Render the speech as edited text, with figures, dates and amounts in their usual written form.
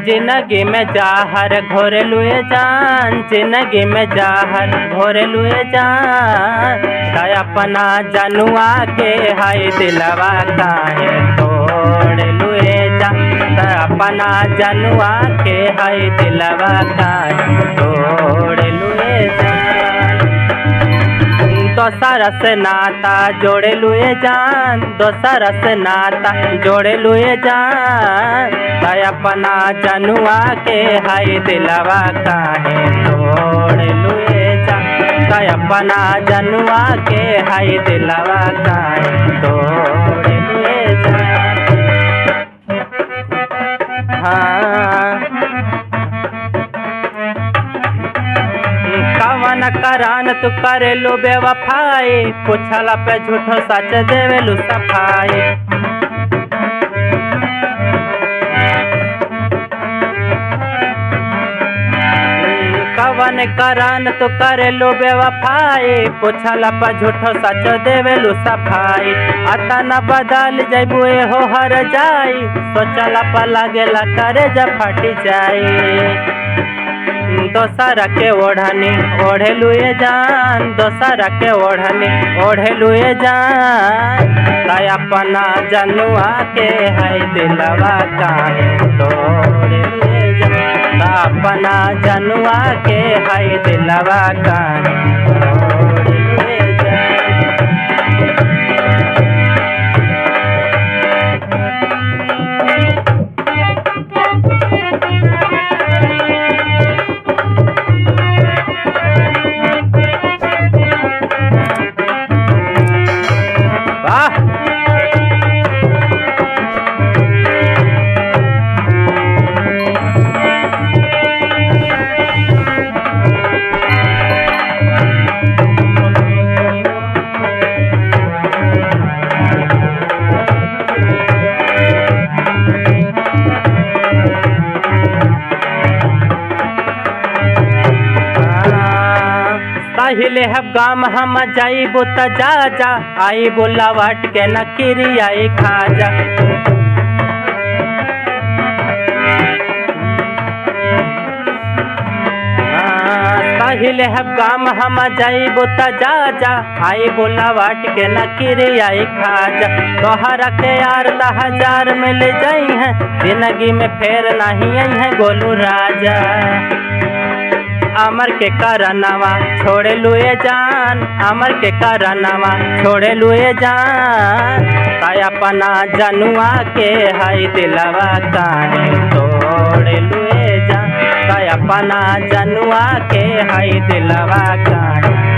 जिंदगी में जहर घोर लुए जान, जिंदगी में जहर घोर लुए जान। ताय अपना जनुआ के हाय दिलवा काहे तोड़ लुए जान। ताय अपना जनुआ के हाय दिलवा काहे तोड़ लुए जान। दोसर से नाता जोड़े लुए जान, दोसर से नाता जोड़े लुए जान। ताय अपना जनुआ के हाय दिलवा काहे तोड़ लुए जान। ताय अपना जनुआ के हाय दिलवा काहे तोड़ लुए जान। हाँ कवन करान तू करेलू बेवफाई, पूछला पे झूठो सच देवेलू सफाई। कवन करान तू करेलू बेवफाई, पूछला पे झूठो सच देवेलू सफाई। आता न बदल जैबू हो हर जाई, सोचला पर लागेला करे जब फटी जाई। दोसर के ओढ़नी ओढ़े लुए जान, दोसर के ओढ़नी ओढ़े लुए जान। ताय अपना जनुआ के हाय दिलवा काहे तोड़ लुए जान। ताय अपना जनुआ के हाय दिलवा काहे तोड़ लुए जान। पहिले है गाम हम जाइबो त जा जा, आई बोला वाट के नकीरी आई खा जा। पहिले है गाम हम जाइबो त जा जा, आई बोला वाट के नकीरी आई खा जा। तोहरा के यार 10,000 मिल जाई है, जिंदगी में फेर नहीं आई है गोलू राजा। अमर के करनवा छोड़े लुए जान, अमर के करनवा छोड़े लुए जान। ताय अपना जनुआ के हाय दिलवा काहे तोड़ लुए जान। ताय अपना जनुआ के हाय दिलवा काहे